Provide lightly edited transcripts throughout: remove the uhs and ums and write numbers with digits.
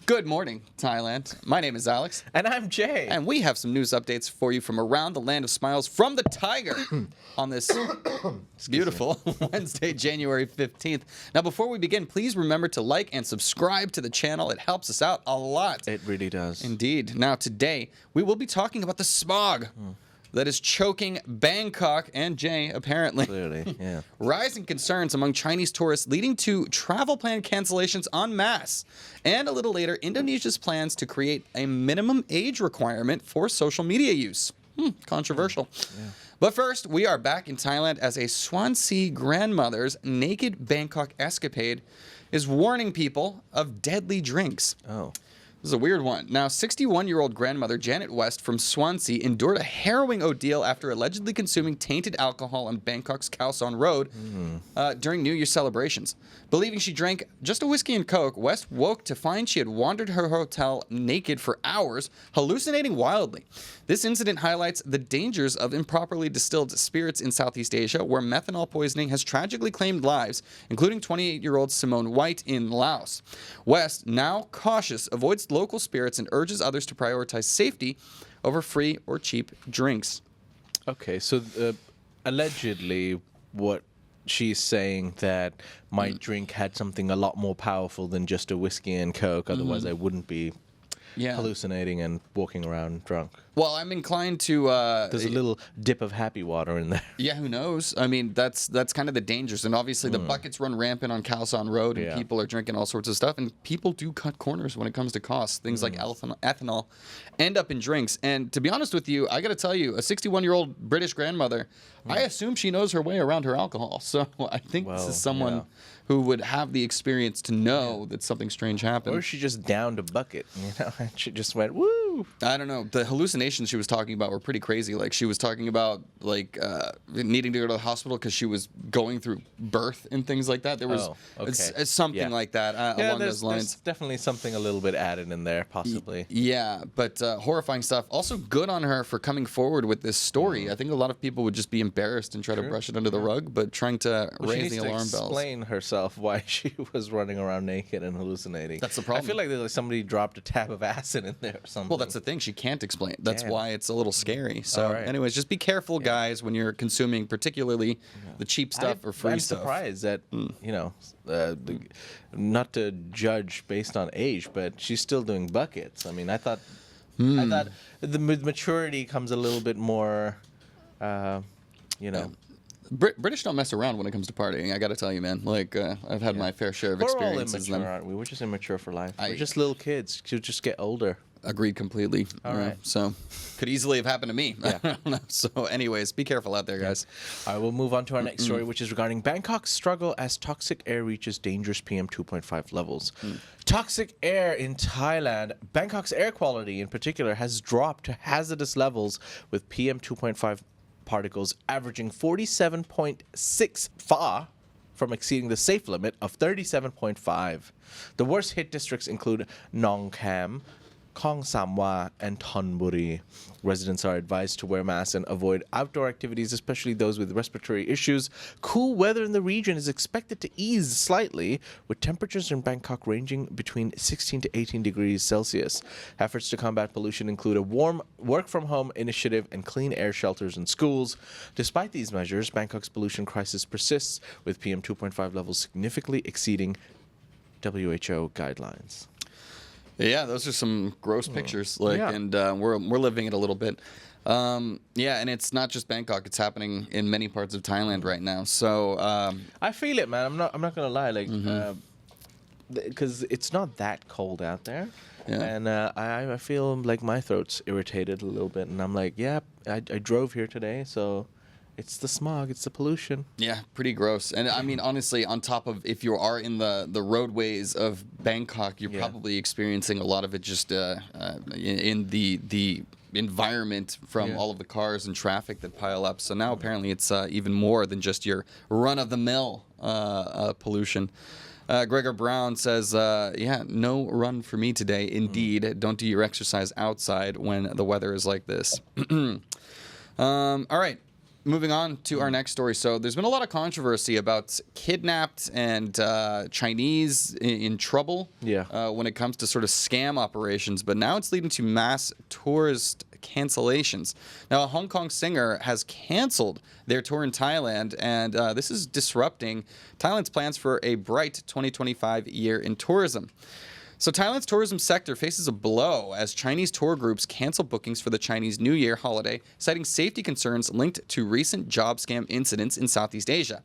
Good morning, Thailand. My name is Alex. And I'm Jay. And we have some news updates for you from around the land of smiles from the Thaiger on this beautiful Wednesday, January 15th. Now, before we begin, please remember to like and subscribe to the channel. It helps us out a lot. It really does. Indeed. Now, today, we will be talking about the smog that is choking Bangkok and Jay, apparently. Clearly, yeah. Rising concerns among Chinese tourists leading to travel plan cancellations en masse. And a little later, Indonesia's plans to create a minimum age requirement for social media use. Controversial. Yeah. But first, we are back in Thailand as a Swansea grandmother's naked Bangkok escapade is warning people of deadly drinks. Oh. This is a weird one. Now, 61-year-old grandmother Janet West from Swansea endured a harrowing ordeal after allegedly consuming tainted alcohol on Bangkok's Khao San Road during New Year's celebrations. Believing she drank just a whiskey and Coke, West woke to find she had wandered her hotel naked for hours, hallucinating wildly. This incident highlights the dangers of improperly distilled spirits in Southeast Asia, where methanol poisoning has tragically claimed lives, including 28-year-old Simone White in Laos. West, now cautious, avoids local spirits and urges others to prioritize safety over free or cheap drinks. Okay, so allegedly what she's saying that my drink had something a lot more powerful than just a whiskey and Coke, otherwise I wouldn't be hallucinating and walking around drunk. Well, I'm inclined to... There's a little dip of happy water in there. Yeah, who knows? I mean, that's kind of the dangers. And obviously the buckets run rampant on Khao San Road, and people are drinking all sorts of stuff. And people do cut corners when it comes to costs. Things like ethanol end up in drinks. And to be honest with you, I got to tell you, a 61-year-old British grandmother, I assume she knows her way around her alcohol. So I think this is someone who would have the experience to know that something strange happened. Or she just downed a bucket, and she just went, woo! I don't know. The hallucinations she was talking about were pretty crazy. Like, she was talking about, like, needing to go to the hospital because she was going through birth and things like that. There was it's something like that along those lines. There's definitely something a little bit added in there, possibly. Yeah, but horrifying stuff. Also, good on her for coming forward with this story. I think a lot of people would just be embarrassed and try to brush it under the rug, but trying to raise the alarm bells. Explain herself why she was running around naked and hallucinating. That's the problem. I feel like somebody dropped a tab of acid in there or something. Well, that's the thing. She can't explain. That's why it's a little scary. So, anyways, just be careful, guys, when you're consuming, particularly the cheap stuff or free stuff. I'm surprised that, not to judge based on age, but she's still doing buckets. I mean, I thought the maturity comes a little bit more, British don't mess around when it comes to partying. I got to tell you, man. Like, I've had my fair share of experiences. We're all immature, aren't we? We're just immature for life. We're just little kids. You'll just get older. Agreed completely. All right. So, could easily have happened to me. Yeah. I don't know. So, anyways, be careful out there, guys. All right, we'll move on to our next story, which is regarding Bangkok's struggle as toxic air reaches dangerous PM 2.5 levels. Toxic air in Thailand. Bangkok's air quality, in particular, has dropped to hazardous levels with PM 2.5 particles averaging 47.6 far from exceeding the safe limit of 37.5. The worst hit districts include Nong Kham, Khong Samwa, and Thonburi. Residents are advised to wear masks and avoid outdoor activities, especially those with respiratory issues. Cool weather in the region is expected to ease slightly, with temperatures in Bangkok ranging between 16 to 18 degrees Celsius. Efforts to combat pollution include a warm work-from-home initiative and clean air shelters in schools. Despite these measures, Bangkok's pollution crisis persists, with PM 2.5 levels significantly exceeding WHO guidelines. Yeah, those are some gross pictures. And we're living it a little bit. And it's not just Bangkok; it's happening in many parts of Thailand right now. So I feel it, man. I'm not gonna lie, because it's not that cold out there, and I feel like my throat's irritated a little bit, and I'm like, I drove here today, so. It's the smog. It's the pollution. Yeah, pretty gross. And I mean, honestly, on top of if you are in the roadways of Bangkok, you're probably experiencing a lot of it just in the environment from all of the cars and traffic that pile up. So now apparently it's even more than just your run-of-the-mill pollution. Gregor Brown says, no run for me today. Indeed, don't do your exercise outside when the weather is like this. All right. moving on to our next story. So there's been a lot of controversy about kidnapped and Chinese in trouble when it comes to sort of scam operations. But now it's leading to mass tourist cancellations. Now, a Hong Kong singer has canceled their tour in Thailand, and this is disrupting Thailand's plans for a bright 2025 year in tourism. So Thailand's tourism sector faces a blow as Chinese tour groups cancel bookings for the Chinese New Year holiday, citing safety concerns linked to recent job scam incidents in Southeast Asia.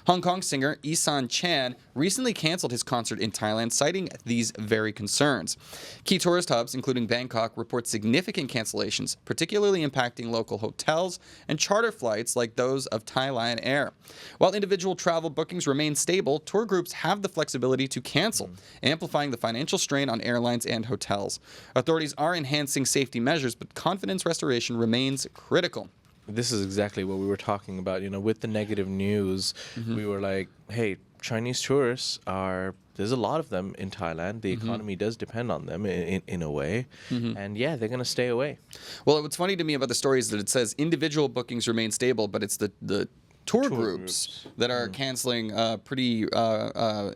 Hong Kong singer Isan Chan recently canceled his concert in Thailand, citing these very concerns. Key tourist hubs, including Bangkok, report significant cancellations, particularly impacting local hotels and charter flights like those of Thailand Air. While individual travel bookings remain stable, tour groups have the flexibility to cancel, amplifying the financial strain on airlines and hotels. Authorities are enhancing safety measures, but confidence restoration remains critical. This is exactly what we were talking about. With the negative news, we were like, hey, Chinese tourists there's a lot of them in Thailand. The economy does depend on them in a way. And yeah, they're going to stay away. Well, what's funny to me about the story is that it says individual bookings remain stable, but it's the tour groups that are canceling pretty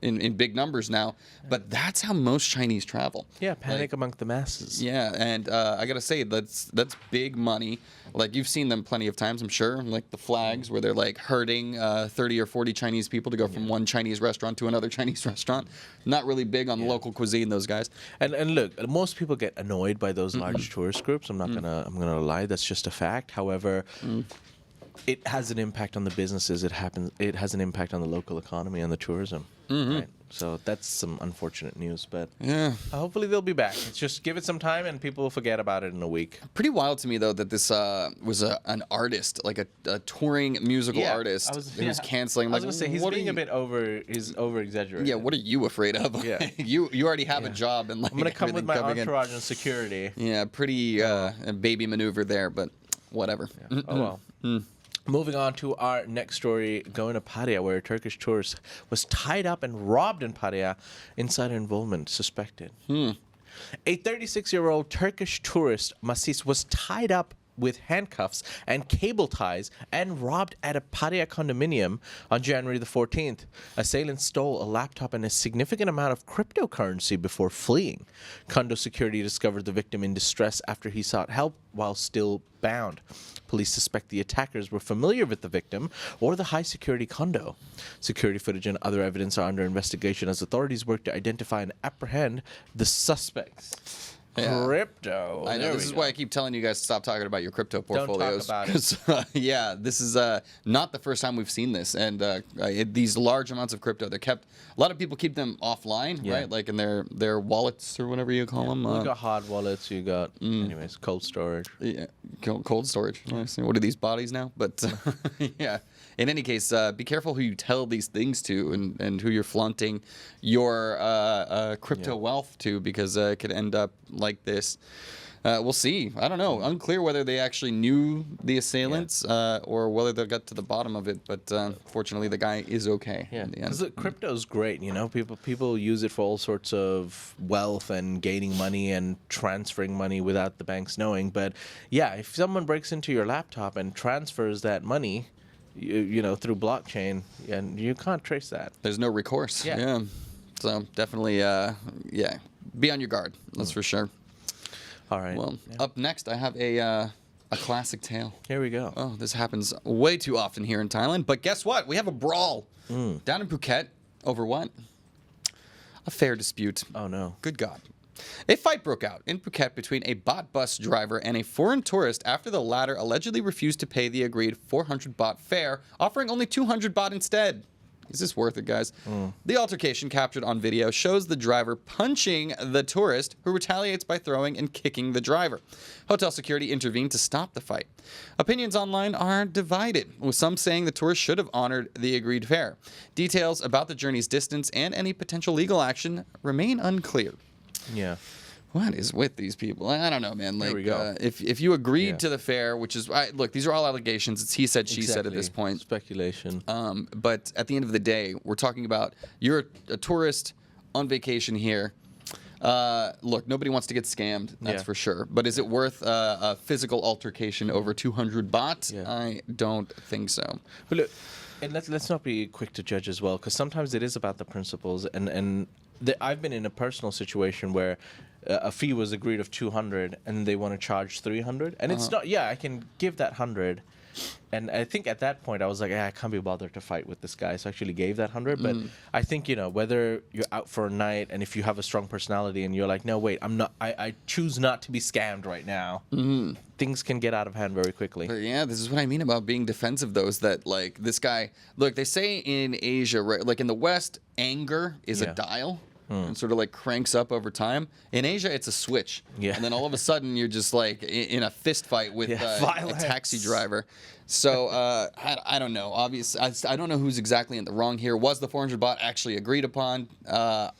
in big numbers now. But that's how most Chinese travel. Yeah, panic among the masses. Yeah, and I gotta say that's big money. Like, you've seen them plenty of times, I'm sure. Like the flags where they're like herding 30 or 40 Chinese people to go from one Chinese restaurant to another Chinese restaurant. Not really big on local cuisine, those guys. And look, most people get annoyed by those large tourist groups. I'm gonna lie. That's just a fact. However, it has an impact on the businesses. It has an impact on the local economy and the tourism. Right? So that's some unfortunate news, but hopefully they'll be back. It's just give it some time and people will forget about it in a week. Pretty wild to me, though, that this was an artist, like a touring musical artist who's canceling. I was going to say, he's being a bit over-exaggerated. Yeah, what are you afraid of? Yeah. you already have a job. And like, I'm going to come with my entourage and security. Yeah, pretty baby maneuver there, but whatever. Yeah. Oh, well. Moving on to our next story, going to Pattaya, where a Turkish tourist was tied up and robbed in Pattaya. Insider involvement suspected. A 36-year-old Turkish tourist, Masis, was tied up with handcuffs and cable ties and robbed at a Pattaya condominium on January the 14th. Assailants stole a laptop and a significant amount of cryptocurrency before fleeing. Condo security discovered the victim in distress after he sought help while still bound. Police suspect the attackers were familiar with the victim or the high-security condo. Security footage and other evidence are under investigation as authorities work to identify and apprehend the suspects. Yeah. Crypto. I know. This is why I keep telling you guys to stop talking about your crypto portfolios. Don't talk about it. This is not the first time we've seen this. And these large amounts of crypto, they're kept. A lot of people keep them offline, right? Like in their wallets or whatever you call them. You got hard wallets. You got, anyways, cold storage. Yeah, cold storage. Nice. What are these bodies now? But yeah. In any case, be careful who you tell these things to and who you're flaunting your crypto wealth to, because it could end up like this. We'll see. I don't know. Unclear whether they actually knew the assailants or whether they got to the bottom of it. But fortunately, the guy is okay. Yeah, because crypto's great. People use it for all sorts of wealth and gaining money and transferring money without the banks knowing. But yeah, if someone breaks into your laptop and transfers that money, through blockchain, and you can't trace that. There's no recourse. Yeah. So definitely, be on your guard. That's for sure. All right. Well, up next, I have a classic tale. Here we go. Oh, this happens way too often here in Thailand. But guess what? We have a brawl down in Phuket over what? A fare dispute. Oh, no. Good God. A fight broke out in Phuket between a Baht bus driver and a foreign tourist after the latter allegedly refused to pay the agreed 400 Baht fare, offering only 200 Baht instead. Is this worth it, guys? The altercation captured on video shows the driver punching the tourist, who retaliates by throwing and kicking the driver. Hotel security intervened to stop the fight. Opinions online are divided, with some saying the tourist should have honored the agreed fare. Details about the journey's distance and any potential legal action remain unclear. Yeah. What is with these people? I don't know, man. Like, Here we go. If you agreed to the fare, which is look, these are all allegations. It's he said, she said at this point. Speculation. But at the end of the day, we're talking about you're a tourist on vacation here. Look, nobody wants to get scammed, that's Yeah. for sure. But is it worth a physical altercation over 200 baht? Yeah. I don't think so. But look, and let's not be quick to judge as well, because sometimes it is about the principles. And I've been in a personal situation where a fee was agreed of 200, and they want to charge 300, and it's not. Yeah, I can give that 100. And I think at that point I was like, I can't be bothered to fight with this guy, so I actually gave that 100. But I think, whether you're out for a night and if you have a strong personality and you're like, no, wait, I'm not. I choose not to be scammed right now. Things can get out of hand very quickly. But yeah, this is what I mean about being defensive, though, is that, like, this guy, look, they say in Asia, right, like in the West, anger is a dial. And sort of like cranks up over time. In Asia, it's a switch. Yeah. And then all of a sudden, you're just like in a fist fight with a Violence. taxi driver. So I don't know. Obviously, I don't know who's exactly in the wrong here. Was the 400 baht actually agreed upon? I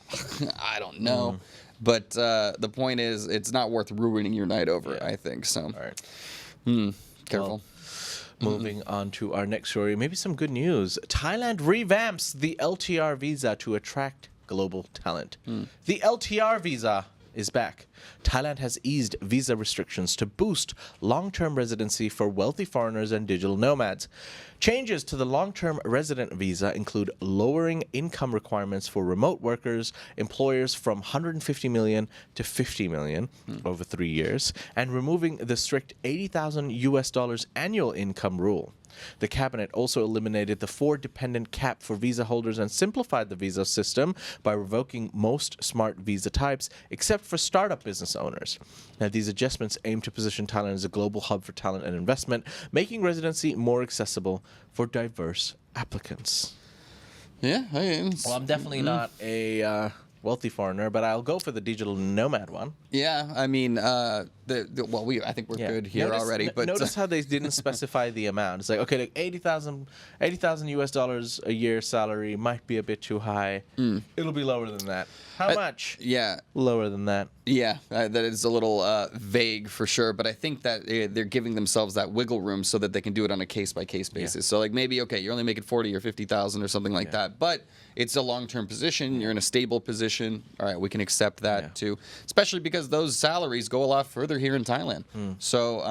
don't know. But the point is, it's not worth ruining your night over, I think. So, All right. Careful. Moving on to our next story, maybe some good news. Thailand revamps the LTR visa to attract global talent. The LTR visa is back. Thailand has eased visa restrictions to boost long-term residency for wealthy foreigners and digital nomads. Changes to the long-term resident visa include lowering income requirements for remote workers, employers from 150 million to 50 million over 3 years, and removing the strict $80,000 annual income rule. The cabinet also eliminated the 4-dependent cap for visa holders and simplified the visa system by revoking most smart visa types, except for startup business owners. Now, these adjustments aim to position Thailand as a global hub for talent and investment, making residency more accessible for diverse applicants. Yeah. Well, I'm definitely not a wealthy foreigner, but I'll go for the digital nomad one. Yeah, I mean, I think we're good here already. But notice how they didn't specify the amount. It's like, okay, like $80,000 US a year salary might be a bit too high. It'll be lower than that. How much? Yeah. Lower than that. Yeah, that is a little vague for sure, but I think that they're giving themselves that wiggle room so that they can do it on a case-by-case basis. So, like, maybe, okay, you're only making 40 or 50,000 or something like that, but it's a long-term position. You're in a stable position. All right, we can accept that too, especially because those salaries go a lot further here in Thailand. So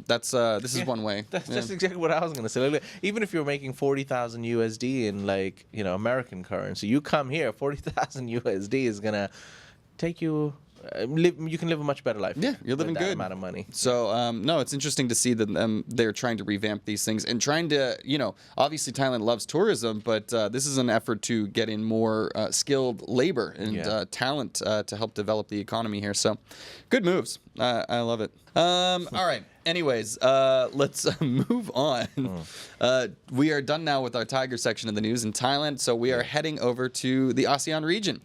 this is one way. That's just exactly what I was going to say. Like, even if you're making 40,000 USD in, like, American currency, you come here, 40,000 USD is going to take you... you can live a much better life. Yeah, you're living with that good. amount of money. So, no, it's interesting to see that they're trying to revamp these things and trying to, obviously Thailand loves tourism, but this is an effort to get in more skilled labor and talent to help develop the economy here. So, good moves. I love it. All right. Anyways, let's move on. We are done now with our Thaiger section of the news in Thailand, so we are heading over to the ASEAN region,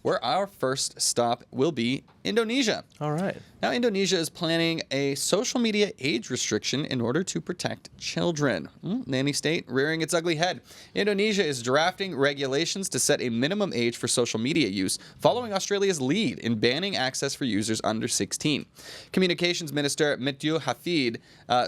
where our first stop will be Indonesia. All right. Now, Indonesia is planning a social media age restriction in order to protect children. Nanny state rearing its ugly head. Indonesia is drafting regulations to set a minimum age for social media use, following Australia's lead in banning access for users under 16. Communications Minister Metyu Hafid,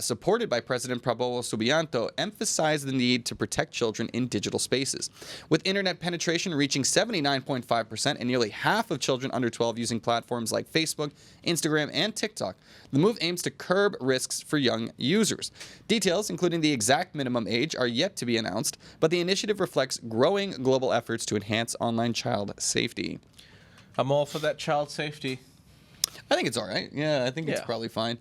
supported by President Prabowo Subianto, emphasized the need to protect children in digital spaces. With internet penetration reaching 79.5% and nearly half of children under 12 using platforms like Facebook, Instagram, and TikTok, the move aims to curb risks for young users. Details, including the exact minimum age, are yet to be announced, but the initiative reflects growing global efforts to enhance online child safety. I'm all for that child safety. I think it's all right. Yeah, I think it's probably fine.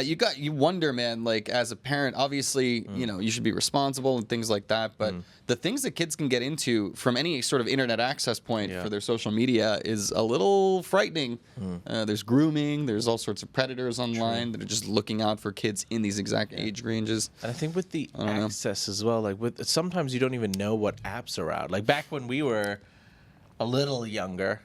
You wonder, man, like as a parent, obviously, you should be responsible and things like that. But the things that kids can get into from any sort of internet access point for their social media is a little frightening. There's grooming. There's all sorts of predators online that are just looking out for kids in these exact age ranges. And I think with the access as well, like sometimes you don't even know what apps are out. Like back when we were a little younger.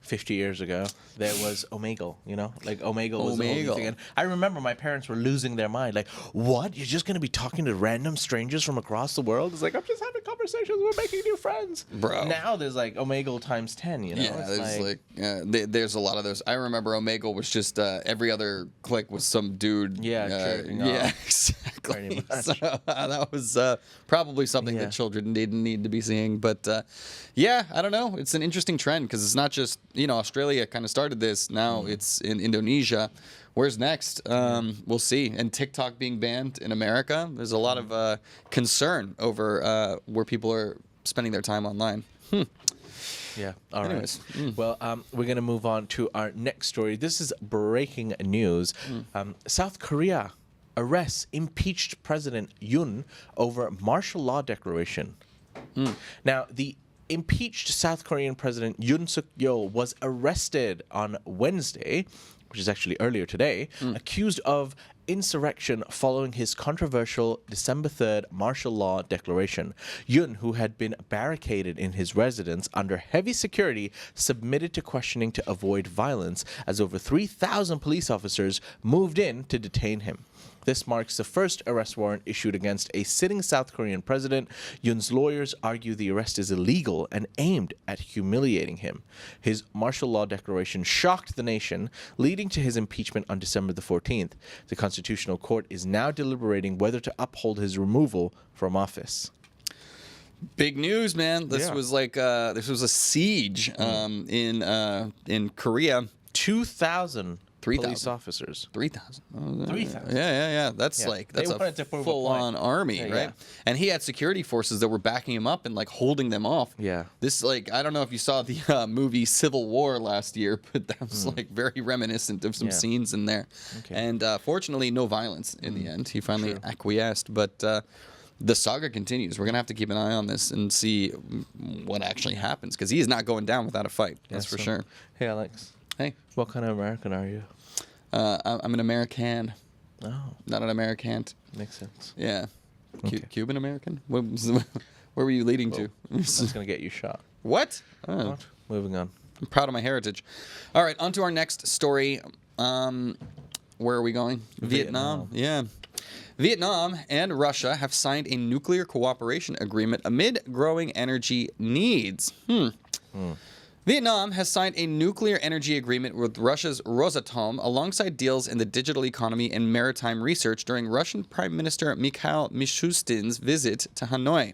50 years ago, there was Omegle, like Omegle was the whole new thing. And I remember my parents were losing their mind. Like, what? You're just going to be talking to random strangers from across the world? It's like, I'm just having conversations. We're making new friends. Bro. Now there's like Omegle times 10, Yeah, there's a lot of those. I remember Omegle was just every other click was some dude. Yeah, exactly. exactly. Pretty much. So, that was probably something that children didn't need to be seeing. But yeah, I don't know. It's an interesting trend because it's not just, Australia kind of started this. Now it's in Indonesia. Where's next? We'll see. And TikTok being banned in America, there's a lot of concern over where people are spending their time online. Yeah. All right. Anyways, Well, we're going to move on to our next story. This is breaking news. South Korea arrests impeached President Yoon over martial law declaration. Now, the impeached South Korean President Yoon Suk-yeol was arrested on Wednesday, which is actually earlier today, accused of insurrection following his controversial December 3rd martial law declaration. Yoon, who had been barricaded in his residence under heavy security, submitted to questioning to avoid violence as over 3,000 police officers moved in to detain him. This marks the first arrest warrant issued against a sitting South Korean president. Yoon's lawyers argue the arrest is illegal and aimed at humiliating him. His martial law declaration shocked the nation, leading to his impeachment on December the 14th. The Constitutional Court is now deliberating whether to uphold his removal from office. big news, man. This Yeah. was like this was a siege in Korea. 2,000 3,000. police officers. 3,000. 3,000. Yeah. That's Yeah. like They that's wanted a to prove a full-on point. army, Yeah, right? yeah. And he had security forces that were backing him up and like holding them off. Yeah. This like I don't know if you saw the movie Civil War last year, but that was like very reminiscent of some Yeah. scenes in there. Okay. And fortunately, no violence in the end. He finally acquiesced, but. The saga continues. We're gonna have to keep an eye on this and see what actually happens because he is not going down without a fight. That's for sure. Hey, Alex. Hey, What kind of American are you? I'm an American, Oh, not an American. makes sense. Yeah. Okay. Cuban American? Where were you leading to? That's going to get you shot. What? Oh, What? Moving on. I'm proud of my heritage. All right, on to our next story. Where are we going? Vietnam. Yeah. Vietnam and Russia have signed a nuclear cooperation agreement amid growing energy needs. Vietnam has signed a nuclear energy agreement with Russia's Rosatom alongside deals in the digital economy and maritime research during Russian Prime Minister Mikhail Mishustin's visit to Hanoi.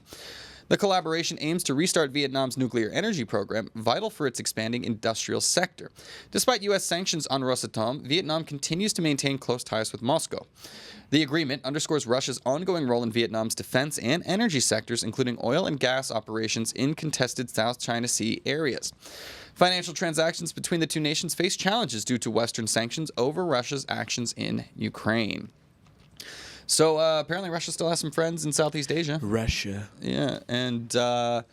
The collaboration aims to restart Vietnam's nuclear energy program, vital for its expanding industrial sector. Despite U.S. sanctions on Rosatom, Vietnam continues to maintain close ties with Moscow. The agreement underscores Russia's ongoing role in Vietnam's defense and energy sectors, including oil and gas operations in contested South China Sea areas. Financial transactions between the two nations face challenges due to Western sanctions over Russia's actions in Ukraine. So apparently Russia still has some friends in Southeast Asia. Russia. Yeah, and the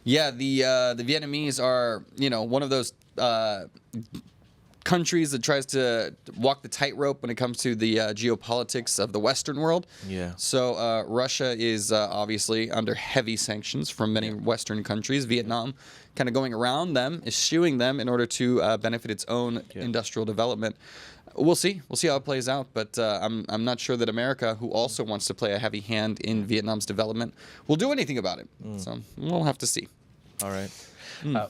Vietnamese are one of those countries that tries to walk the tightrope when it comes to the geopolitics of the Western world. Yeah. So Russia is obviously under heavy sanctions from many Western countries. Vietnam, kind of going around them, eschewing them in order to benefit its own industrial development. We'll see. We'll see how it plays out. But I'm not sure that America, who also wants to play a heavy hand in Vietnam's development, will do anything about it. So we'll have to see. All right.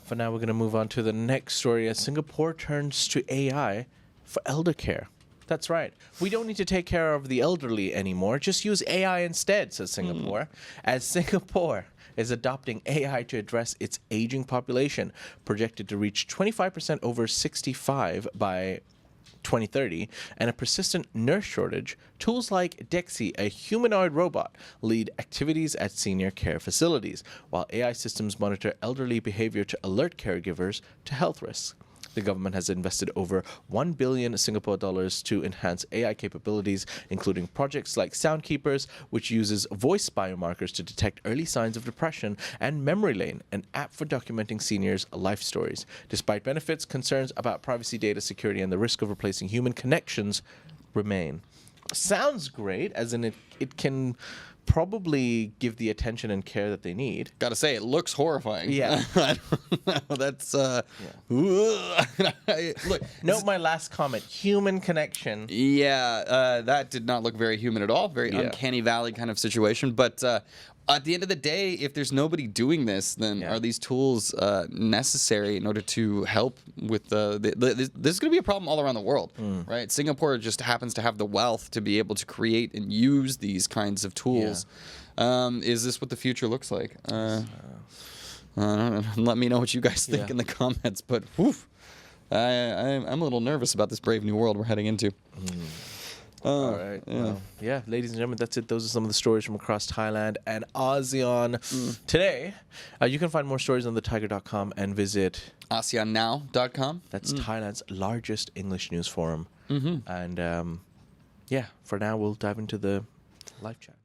For now, we're going to move on to the next story as Singapore turns to AI for eldercare. That's right. We don't need to take care of the elderly anymore. Just use AI instead, says Singapore. As Singapore is adopting AI to address its aging population, projected to reach 25% over 65 by 2030, and a persistent nurse shortage, tools like Dexy, a humanoid robot, lead activities at senior care facilities, while AI systems monitor elderly behavior to alert caregivers to health risks. The government has invested over 1 billion Singapore dollars to enhance AI capabilities, including projects like Soundkeepers, which uses voice biomarkers to detect early signs of depression, and Memory Lane, an app for documenting seniors' life stories. Despite benefits, concerns about privacy, data security, and the risk of replacing human connections remain. Sounds great, as in it can probably give the attention and care that they need. Gotta say, it looks horrifying. Yeah. I don't know. That's look. Note my last comment: human connection. Yeah, that did not look very human at all. Very uncanny valley kind of situation. But at the end of the day, if there's nobody doing this, then are these tools necessary in order to help with this is going to be a problem all around the world, right? Singapore just happens to have the wealth to be able to create and use these kinds of tools. Is this what the future looks like? Let me know what you guys think in the comments. But I'm a little nervous about this brave new world we're heading into. All right. Well, ladies and gentlemen, that's it. Those are some of the stories from across Thailand and ASEAN today. You can find more stories on thetiger.com and visit ASEANnow.com. That's Thailand's largest English news forum. And for now, we'll dive into the live chat.